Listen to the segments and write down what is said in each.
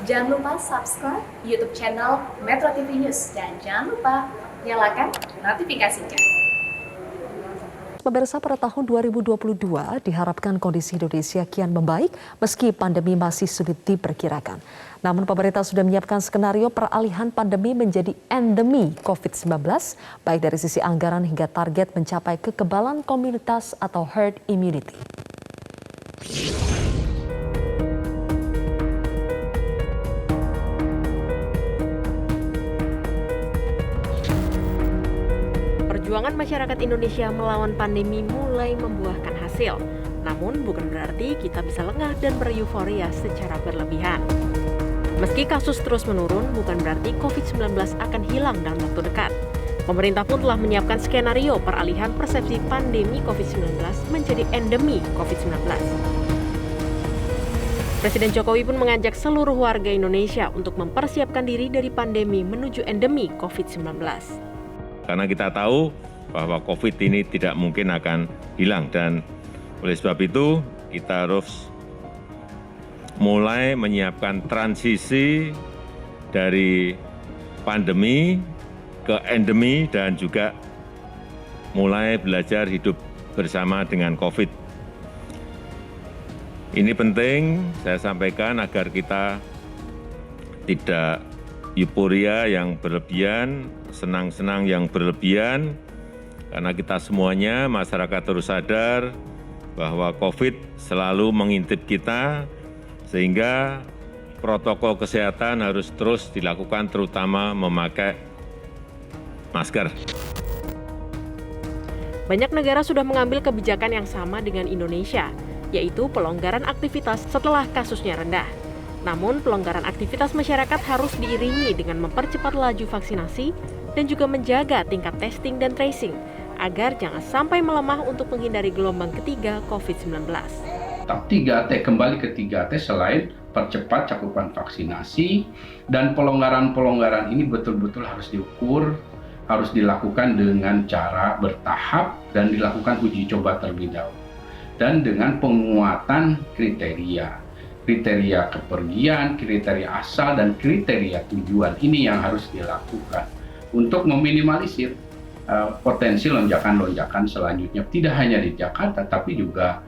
Jangan lupa subscribe YouTube channel Metro TV News dan jangan lupa nyalakan notifikasinya. Pemirsa, pada tahun 2022 diharapkan kondisi Indonesia kian membaik meski pandemi masih sulit diperkirakan. Namun pemerintah sudah menyiapkan skenario peralihan pandemi menjadi endemi COVID-19, baik dari sisi anggaran hingga target mencapai kekebalan komunitas atau herd immunity. Perjuangan masyarakat Indonesia melawan pandemi mulai membuahkan hasil. Namun bukan berarti kita bisa lengah dan bereuforia secara berlebihan. Meski kasus terus menurun, bukan berarti COVID-19 akan hilang dalam waktu dekat. Pemerintah pun telah menyiapkan skenario peralihan persepsi pandemi COVID-19 menjadi endemi COVID-19. Presiden Jokowi pun mengajak seluruh warga Indonesia untuk mempersiapkan diri dari pandemi menuju endemi COVID-19. Karena kita tahu bahwa COVID ini tidak mungkin akan hilang dan oleh sebab itu kita harus mulai menyiapkan transisi dari pandemi ke endemi dan juga mulai belajar hidup bersama dengan COVID. Ini penting saya sampaikan agar kita tidak euforia yang berlebihan, senang-senang yang berlebihan, karena kita semuanya, masyarakat harus sadar bahwa COVID selalu mengintip kita, sehingga protokol kesehatan harus terus dilakukan, terutama memakai masker. Banyak negara sudah mengambil kebijakan yang sama dengan Indonesia, yaitu pelonggaran aktivitas setelah kasusnya rendah. Namun, pelonggaran aktivitas masyarakat harus diiringi dengan mempercepat laju vaksinasi dan juga menjaga tingkat testing dan tracing agar jangan sampai melemah untuk menghindari gelombang ketiga COVID-19. 3T, kembali ke 3T selain percepat cakupan vaksinasi, dan pelonggaran-pelonggaran ini betul-betul harus diukur, harus dilakukan dengan cara bertahap dan dilakukan uji coba terlebih dahulu. Dan dengan penguatan kriteria kepergian, kriteria asal, dan kriteria tujuan ini yang harus dilakukan untuk meminimalisir potensi lonjakan-lonjakan selanjutnya, tidak hanya di Jakarta tapi juga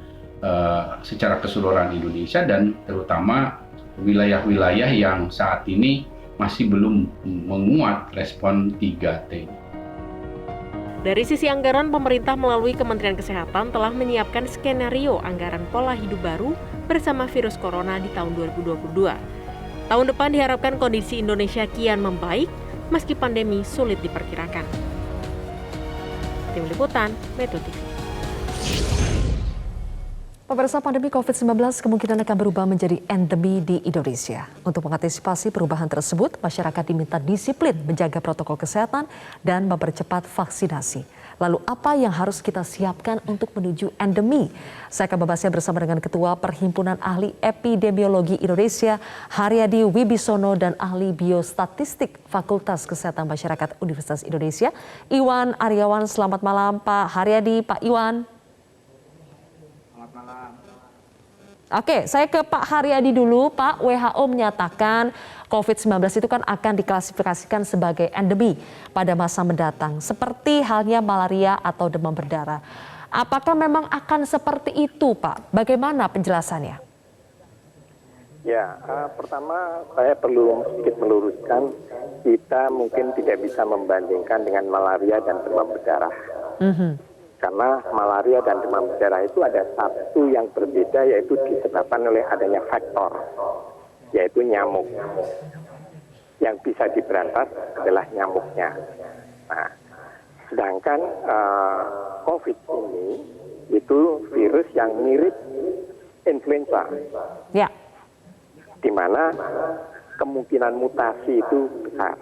secara keseluruhan Indonesia dan terutama wilayah-wilayah yang saat ini masih belum menguat respon 3T. Dari sisi anggaran, pemerintah melalui Kementerian Kesehatan telah menyiapkan skenario anggaran pola hidup baru bersama virus corona di tahun 2022. Tahun depan diharapkan kondisi Indonesia kian membaik meski pandemi sulit diperkirakan. Tim Liputan, Metro TV. Pemirsa, pandemi COVID-19 kemungkinan akan berubah menjadi endemi di Indonesia. Untuk mengantisipasi perubahan tersebut, masyarakat diminta disiplin menjaga protokol kesehatan dan mempercepat vaksinasi. Lalu apa yang harus kita siapkan untuk menuju endemi? Saya akan membahasnya bersama dengan Ketua Perhimpunan Ahli Epidemiologi Indonesia, Haryadi Wibisono, dan Ahli Biostatistik Fakultas Kesehatan Masyarakat Universitas Indonesia, Iwan Aryawan. Selamat malam Pak Haryadi, Pak Iwan. Oke, saya ke Pak Haryadi dulu. Pak, WHO menyatakan COVID-19 itu kan akan diklasifikasikan sebagai endemi pada masa mendatang, seperti halnya malaria atau demam berdarah. Apakah memang akan seperti itu, Pak? Bagaimana penjelasannya? Ya, pertama saya perlu sedikit meluruskan, kita mungkin tidak bisa membandingkan dengan malaria dan demam berdarah. Karena malaria dan demam berdarah itu ada satu yang berbeda, yaitu disebabkan oleh adanya faktor, yaitu nyamuk. Yang bisa diberantas adalah nyamuknya. Nah, sedangkan COVID ini itu virus yang mirip influenza, ya, di mana kemungkinan mutasi itu besar,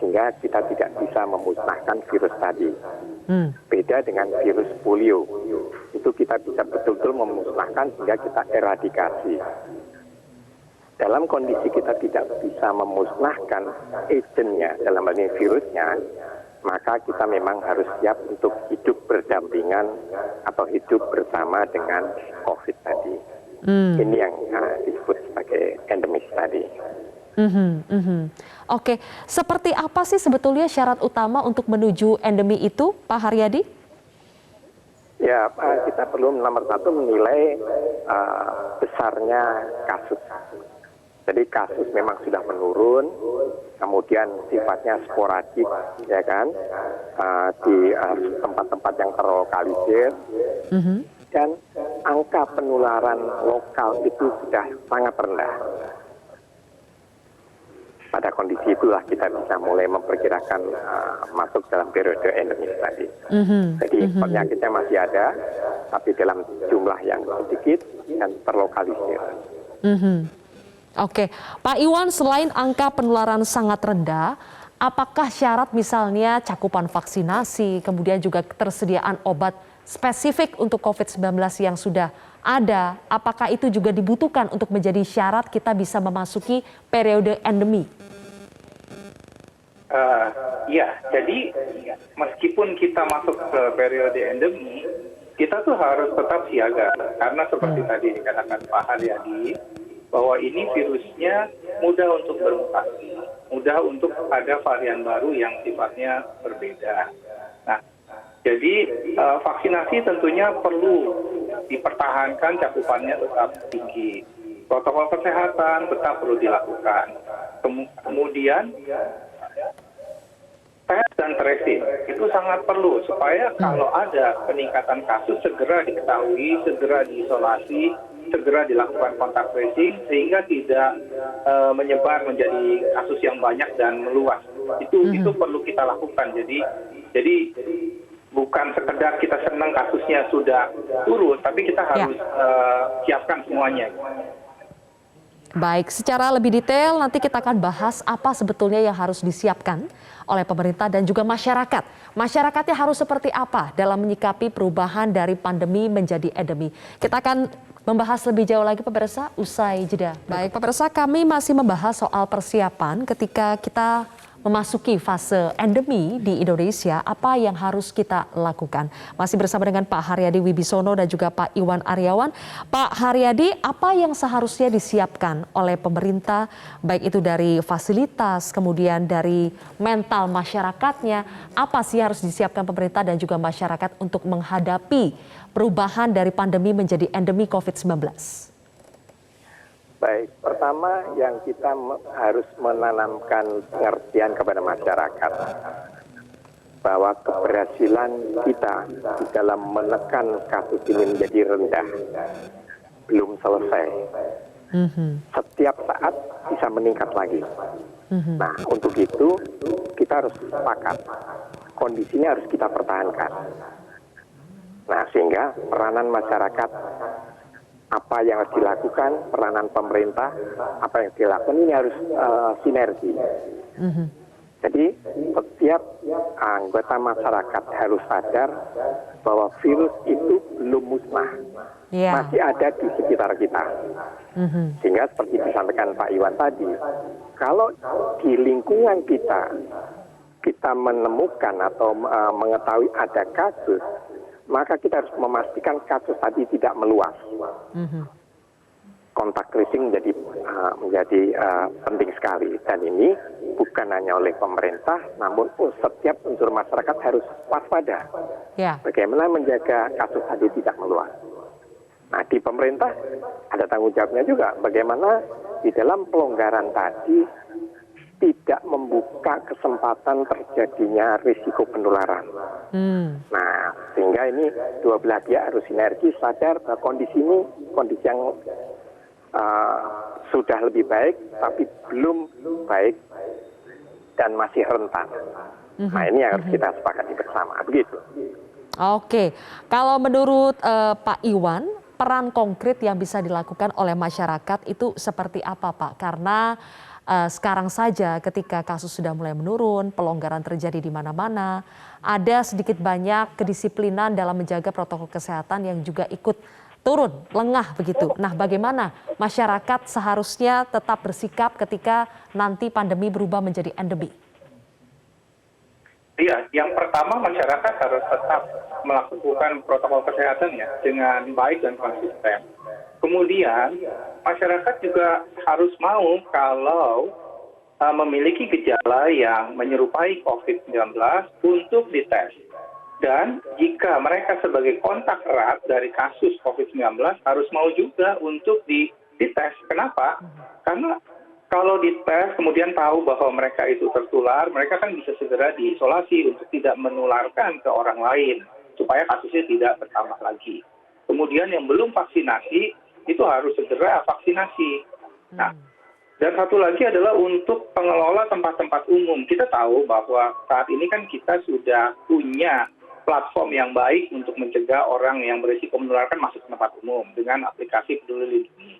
sehingga kita tidak bisa memusnahkan virus tadi. Beda dengan virus polio, itu kita bisa betul-betul memusnahkan sehingga kita eradikasi. Dalam kondisi kita tidak bisa memusnahkan agentnya, dalam hal ini virusnya, maka kita memang harus siap untuk hidup berdampingan atau hidup bersama dengan COVID tadi. Ini yang disebut sebagai endemis tadi. Oke, seperti apa sih sebetulnya syarat utama untuk menuju endemi itu, Pak Haryadi? Ya, kita perlu nomor satu menilai besarnya kasus. Jadi kasus memang sudah menurun, kemudian sifatnya sporadik, ya kan, di tempat-tempat yang terlokalisir, dan angka penularan lokal itu sudah sangat rendah. Pada kondisi itulah kita bisa mulai memperkirakan masuk dalam periode endemis tadi. Jadi penyakitnya masih ada, tapi dalam jumlah yang sedikit dan terlokalisir. Oke, Pak Iwan, selain angka penularan sangat rendah, apakah syarat misalnya cakupan vaksinasi, kemudian juga ketersediaan obat spesifik untuk COVID-19 yang sudah ada, apakah itu juga dibutuhkan untuk menjadi syarat kita bisa memasuki periode endemi? Ya, jadi meskipun kita masuk ke periode endemi, kita tuh harus tetap siaga. Karena seperti tadi dikatakan Pak Haryadi, bahwa ini virusnya mudah untuk bermutasi, mudah untuk ada varian baru yang sifatnya berbeda. Nah, jadi vaksinasi tentunya perlu dipertahankan, cakupannya tetap tinggi. Protokol kesehatan tetap perlu dilakukan. Kemudian tes dan tracing itu sangat perlu supaya kalau ada peningkatan kasus segera diketahui, segera diisolasi, segera dilakukan kontak tracing sehingga tidak menyebar menjadi kasus yang banyak dan meluas. Itu perlu kita lakukan. Jadi bukan sekedar kita senang kasusnya sudah turun, tapi kita harus siapkan semuanya. Baik, secara lebih detail nanti kita akan bahas apa sebetulnya yang harus disiapkan oleh pemerintah dan juga masyarakat. Masyarakatnya harus seperti apa dalam menyikapi perubahan dari pandemi menjadi endemi. Kita akan membahas lebih jauh lagi pemirsa usai jeda. Baik pemirsa, kami masih membahas soal persiapan ketika kita memasuki fase endemi di Indonesia, apa yang harus kita lakukan. Masih bersama dengan Pak Haryadi Wibisono dan juga Pak Iwan Aryawan. Pak Haryadi, apa yang seharusnya disiapkan oleh pemerintah, baik itu dari fasilitas, kemudian dari mental masyarakatnya, apa sih harus disiapkan pemerintah dan juga masyarakat untuk menghadapi perubahan dari pandemi menjadi endemi COVID-19? Baik, pertama yang kita harus menanamkan pengertian kepada masyarakat bahwa keberhasilan kita di dalam menekan kasus ini menjadi rendah belum selesai. Setiap saat bisa meningkat lagi. Nah, untuk itu kita harus sepakat, kondisinya harus kita pertahankan. Nah, sehingga peranan masyarakat, apa yang harus dilakukan, peranan pemerintah, apa yang dilakukan ini harus sinergi. Jadi setiap anggota masyarakat harus sadar bahwa virus itu belum musnah, masih ada di sekitar kita. Sehingga seperti disampaikan Pak Iwan tadi, kalau di lingkungan kita menemukan atau mengetahui ada kasus, maka kita harus memastikan kasus tadi tidak meluas. Kontak tracing menjadi penting sekali. Dan ini bukan hanya oleh pemerintah, namun setiap unsur masyarakat harus waspada. Bagaimana menjaga kasus tadi tidak meluas. Nah, di pemerintah ada tanggung jawabnya juga. Bagaimana di dalam pelonggaran tadi tidak membuka kesempatan terjadinya risiko penularan. Nah, sehingga ini dua belah pihak harus sinergi, sadar bahwa kondisi ini kondisi yang sudah lebih baik, tapi belum baik dan masih rentan. Nah, ini yang harus kita sepakati bersama. Begitu. Oke, kalau menurut Pak Iwan, peran konkret yang bisa dilakukan oleh masyarakat itu seperti apa, Pak? Karena sekarang saja ketika kasus sudah mulai menurun, pelonggaran terjadi di mana-mana, ada sedikit banyak kedisiplinan dalam menjaga protokol kesehatan yang juga ikut turun, lengah begitu. Nah, bagaimana masyarakat seharusnya tetap bersikap ketika nanti pandemi berubah menjadi endemi? Iya, yang pertama masyarakat harus tetap melakukan protokol kesehatan ya dengan baik dan konsisten. Kemudian masyarakat juga harus mau kalau memiliki gejala yang menyerupai COVID-19 untuk dites. Dan jika mereka sebagai kontak erat dari kasus COVID-19 harus mau juga untuk dites. Kenapa? Karena kalau dites kemudian tahu bahwa mereka itu tertular, mereka kan bisa segera diisolasi untuk tidak menularkan ke orang lain supaya kasusnya tidak bertambah lagi. Kemudian yang belum vaksinasi itu harus segera vaksinasi. Nah, dan satu lagi adalah untuk pengelola tempat-tempat umum. Kita tahu bahwa saat ini kan kita sudah punya platform yang baik untuk mencegah orang yang berisiko menularkan masuk ke tempat umum dengan aplikasi Peduli Lindungi.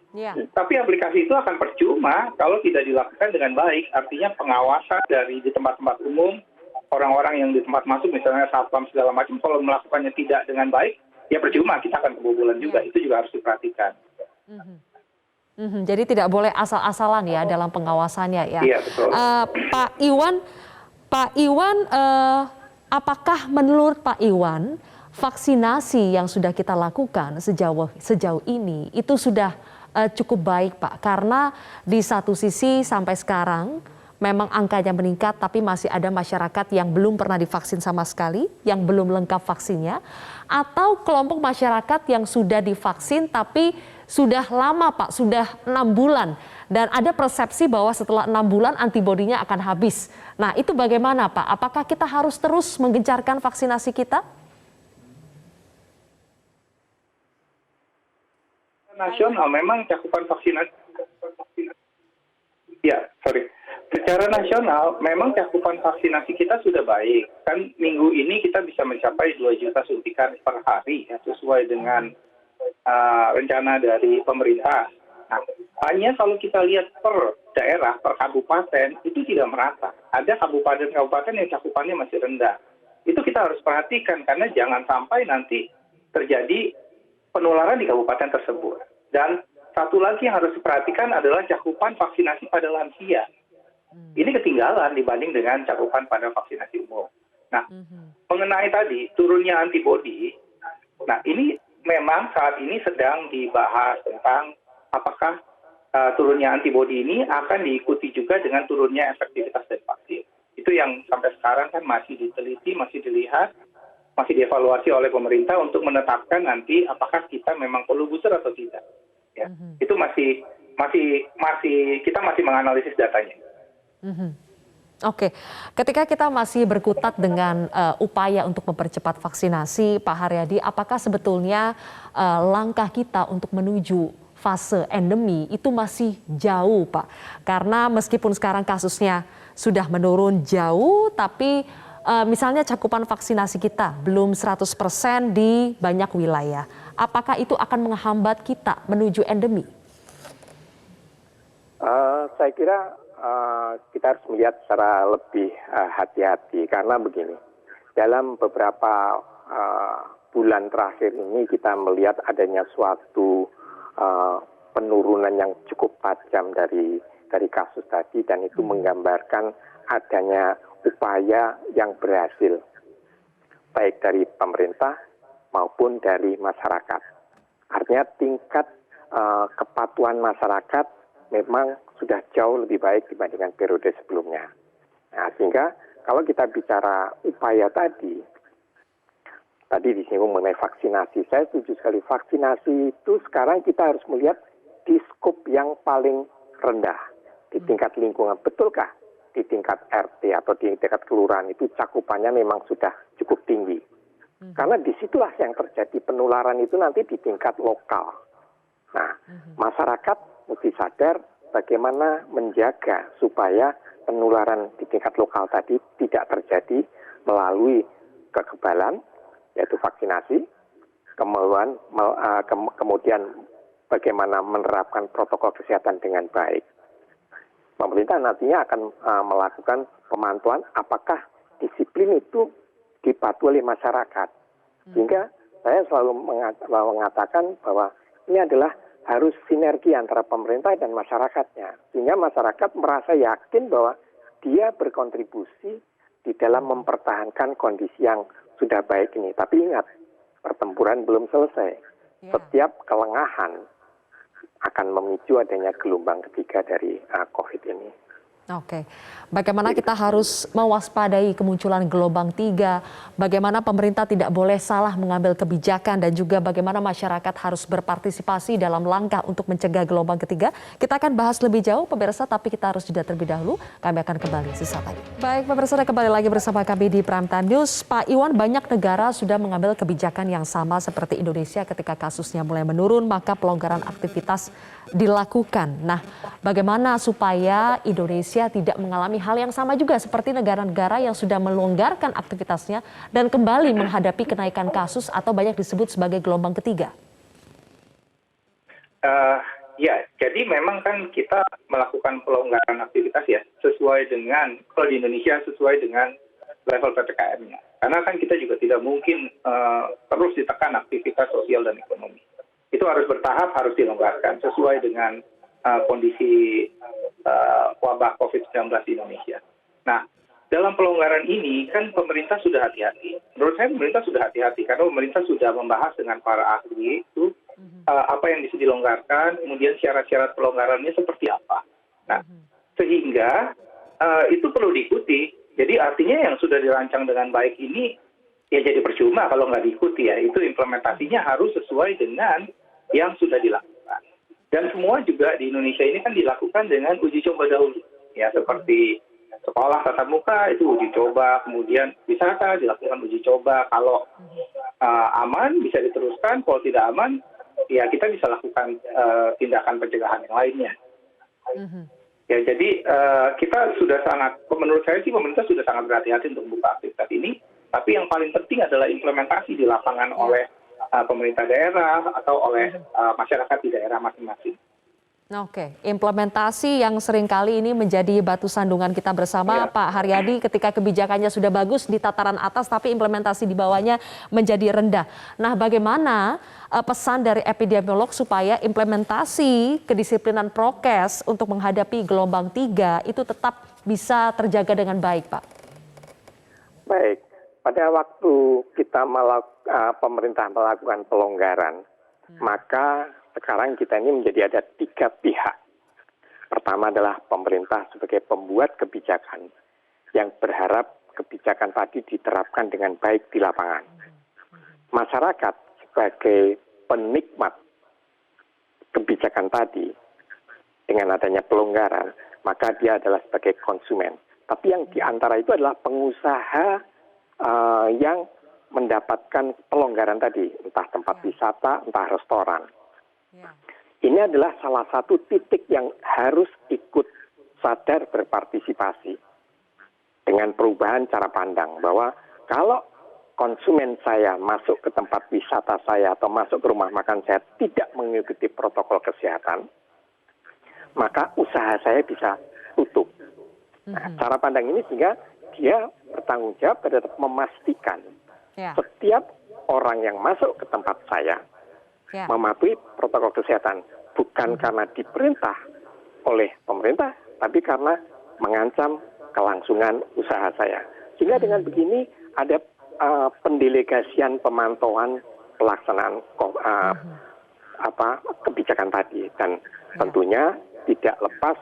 Tapi aplikasi itu akan percuma kalau tidak dilakukan dengan baik. Artinya pengawasan dari di tempat-tempat umum, orang-orang yang di tempat masuk misalnya satpam segala macam, kalau melakukannya tidak dengan baik, ya percuma, kita akan kebobolan juga. Itu juga harus diperhatikan. Jadi tidak boleh asal-asalan ya dalam pengawasannya ya. Iya, betul. Pak Iwan, apakah menurut Pak Iwan vaksinasi yang sudah kita lakukan sejauh ini itu sudah cukup baik Pak? Karena di satu sisi sampai sekarang memang angkanya meningkat, tapi masih ada masyarakat yang belum pernah divaksin sama sekali, yang belum lengkap vaksinnya, atau kelompok masyarakat yang sudah divaksin tapi sudah lama Pak, sudah 6 bulan. Dan ada persepsi bahwa setelah 6 bulan antibodinya akan habis. Nah itu bagaimana Pak? Apakah kita harus terus menggencarkan vaksinasi kita? Nasional memang cakupan vaksinasi. Ya, sorry. Secara nasional, memang cakupan vaksinasi kita sudah baik. Kan minggu ini kita bisa mencapai 2 juta suntikan per hari, ya, sesuai dengan rencana dari pemerintah. Nah, hanya kalau kita lihat per daerah, per kabupaten, itu tidak merata. Ada kabupaten-kabupaten yang cakupannya masih rendah. Itu kita harus perhatikan, karena jangan sampai nanti terjadi penularan di kabupaten tersebut. Dan satu lagi yang harus diperhatikan adalah cakupan vaksinasi pada lansia. Ini ketinggalan dibanding dengan cakupan pada vaksinasi umum. Nah, mengenai tadi turunnya antibodi, nah ini memang saat ini sedang dibahas tentang apakah turunnya antibodi ini akan diikuti juga dengan turunnya efektivitas dari vaksin. Itu yang sampai sekarang kan masih diteliti, masih dilihat, masih dievaluasi oleh pemerintah untuk menetapkan nanti apakah kita memang perlu booster atau tidak. Ya, itu kita masih menganalisis datanya. Oke, ketika kita masih berkutat dengan upaya untuk mempercepat vaksinasi, Pak Haryadi, apakah sebetulnya langkah kita untuk menuju fase endemi itu masih jauh, Pak? Karena meskipun sekarang kasusnya sudah menurun jauh, tapi misalnya cakupan vaksinasi kita belum 100% di banyak wilayah. Apakah itu akan menghambat kita menuju endemi? Saya kira kita harus melihat secara lebih hati-hati karena begini, dalam beberapa bulan terakhir ini kita melihat adanya suatu penurunan yang cukup tajam dari kasus tadi, dan itu menggambarkan adanya upaya yang berhasil baik dari pemerintah maupun dari masyarakat. Artinya tingkat kepatuhan masyarakat memang sudah jauh lebih baik dibandingkan periode sebelumnya. Nah, sehingga kalau kita bicara upaya tadi disinggung mengenai vaksinasi. Saya setuju sekali, vaksinasi itu sekarang kita harus melihat di skop yang paling rendah, di tingkat lingkungan. Betulkah di tingkat RT atau di tingkat kelurahan itu cakupannya memang sudah cukup tinggi? Karena disitulah yang terjadi penularan itu nanti di tingkat lokal. Nah, masyarakat mesti sadar bagaimana menjaga supaya penularan di tingkat lokal tadi tidak terjadi melalui kekebalan, yaitu vaksinasi, kemudian bagaimana menerapkan protokol kesehatan dengan baik. Pemerintah nantinya akan melakukan pemantauan apakah disiplin itu dipatuhi oleh masyarakat. Sehingga saya selalu mengatakan bahwa ini adalah harus sinergi antara pemerintah dan masyarakatnya. Sehingga masyarakat merasa yakin bahwa dia berkontribusi di dalam mempertahankan kondisi yang sudah baik ini. Tapi ingat, pertempuran belum selesai. Setiap kelengahan akan memicu adanya gelombang ketiga dari COVID ini. Oke, bagaimana kita harus mewaspadai kemunculan gelombang 3, bagaimana pemerintah tidak boleh salah mengambil kebijakan dan juga bagaimana masyarakat harus berpartisipasi dalam langkah untuk mencegah gelombang ketiga. Kita akan bahas lebih jauh pemirsa, tapi kita harus jeda terlebih dahulu. Kami akan kembali sesaat lagi. Baik pemirsa, kembali lagi bersama kami di Prime Time News. Pak Iwan, banyak negara sudah mengambil kebijakan yang sama seperti Indonesia ketika kasusnya mulai menurun, maka pelonggaran aktivitas dilakukan. Nah, bagaimana supaya Indonesia tidak mengalami hal yang sama juga seperti negara-negara yang sudah melonggarkan aktivitasnya dan kembali menghadapi kenaikan kasus atau banyak disebut sebagai gelombang ketiga? Ya, jadi memang kan kita melakukan pelonggaran aktivitas ya sesuai dengan, kalau di Indonesia sesuai dengan level PPKM-nya. Karena kan kita juga tidak mungkin terus ditekan aktivitas sosial dan ekonomi. Itu harus bertahap, harus dilonggarkan sesuai dengan kondisi wabah COVID-19 di Indonesia. Nah, dalam pelonggaran ini kan pemerintah sudah hati-hati. Menurut saya pemerintah sudah hati-hati karena pemerintah sudah membahas dengan para ahli itu apa yang bisa dilonggarkan, kemudian syarat-syarat pelonggarannya seperti apa. Nah, sehingga itu perlu diikuti. Jadi artinya yang sudah dirancang dengan baik ini ya jadi percuma kalau nggak diikuti ya. Itu implementasinya harus sesuai dengan yang sudah dilakukan. Dan semua juga di Indonesia ini kan dilakukan dengan uji coba dahulu. Ya seperti sekolah tatap muka itu uji coba, kemudian wisata dilakukan uji coba. Kalau aman bisa diteruskan, kalau tidak aman ya kita bisa lakukan tindakan pencegahan yang lainnya. Ya jadi kita sudah sangat, menurut saya sih pemerintah sudah sangat berhati-hati untuk membuka aktivitas ini. Tapi yang paling penting adalah implementasi di lapangan oleh pemerintah daerah atau oleh masyarakat di daerah masing-masing. Oke, implementasi yang seringkali ini menjadi batu sandungan kita bersama, Pak Haryadi, ketika kebijakannya sudah bagus di tataran atas tapi implementasi di bawahnya menjadi rendah. Nah, bagaimana pesan dari epidemiolog supaya implementasi kedisiplinan prokes untuk menghadapi gelombang 3 itu tetap bisa terjaga dengan baik, Pak? Baik, pada waktu kita pemerintah melakukan pelonggaran, maka sekarang kita ini menjadi ada 3 pihak. Pertama adalah pemerintah sebagai pembuat kebijakan yang berharap kebijakan tadi diterapkan dengan baik di lapangan. Masyarakat sebagai penikmat kebijakan tadi dengan adanya pelonggaran, maka dia adalah sebagai konsumen. Tapi yang di antara itu adalah pengusaha yang mendapatkan pelonggaran tadi, entah tempat wisata, entah restoran. Ini adalah salah satu titik yang harus ikut sadar berpartisipasi dengan perubahan cara pandang bahwa kalau konsumen saya masuk ke tempat wisata saya atau masuk ke rumah makan saya tidak mengikuti protokol kesehatan, maka usaha saya bisa tutup. Nah, cara pandang ini sehingga dia bertanggung jawab terhadap memastikan setiap orang yang masuk ke tempat saya mematuhi protokol kesehatan, bukan karena diperintah oleh pemerintah, tapi karena mengancam kelangsungan usaha saya. Sehingga dengan begini ada pendelegasian pemantauan pelaksanaan kebijakan tadi, dan tentunya tidak lepas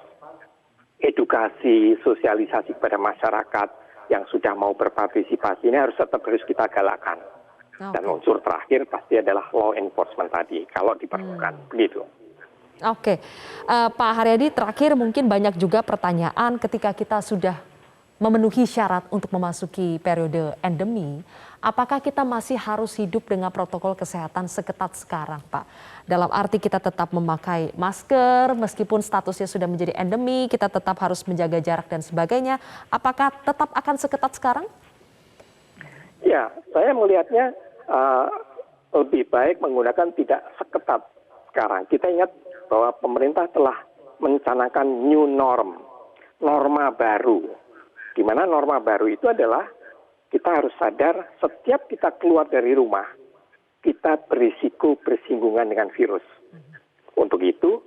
edukasi, sosialisasi kepada masyarakat yang sudah mau berpartisipasi ini harus kita galakkan. Dan unsur terakhir pasti adalah law enforcement tadi, kalau diperlukan. Begitu. Oke, Pak Haryadi, terakhir mungkin banyak juga pertanyaan ketika kita sudah memenuhi syarat untuk memasuki periode endemi, apakah kita masih harus hidup dengan protokol kesehatan seketat sekarang, Pak? Dalam arti kita tetap memakai masker, meskipun statusnya sudah menjadi endemi, kita tetap harus menjaga jarak dan sebagainya. Apakah tetap akan seketat sekarang? Ya, saya melihatnya lebih baik menggunakan tidak seketat sekarang. Kita ingat bahwa pemerintah telah mencanangkan new norma baru. Di mana norma baru itu adalah kita harus sadar setiap kita keluar dari rumah, kita berisiko bersinggungan dengan virus. Untuk itu,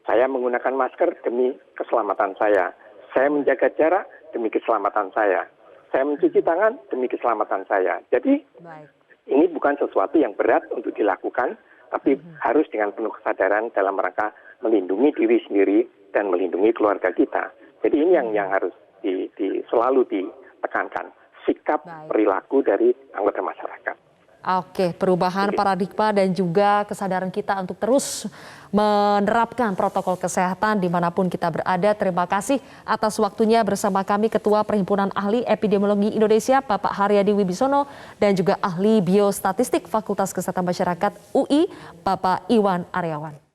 saya menggunakan masker demi keselamatan saya. Saya menjaga jarak demi keselamatan saya. Saya mencuci tangan demi keselamatan saya. Jadi Baik. ini bukan sesuatu yang berat untuk dilakukan, tapi harus dengan penuh kesadaran dalam rangka melindungi diri sendiri dan melindungi keluarga kita. Jadi ini yang harus selalu ditekankan, sikap Baik. perilaku dari anggota masyarakat. Oke, perubahan paradigma dan juga kesadaran kita untuk terus menerapkan protokol kesehatan dimanapun kita berada. Terima kasih atas waktunya bersama kami Ketua Perhimpunan Ahli Epidemiologi Indonesia Bapak Haryadi Wibisono dan juga Ahli Biostatistik Fakultas Kesehatan Masyarakat UI Bapak Iwan Aryawan.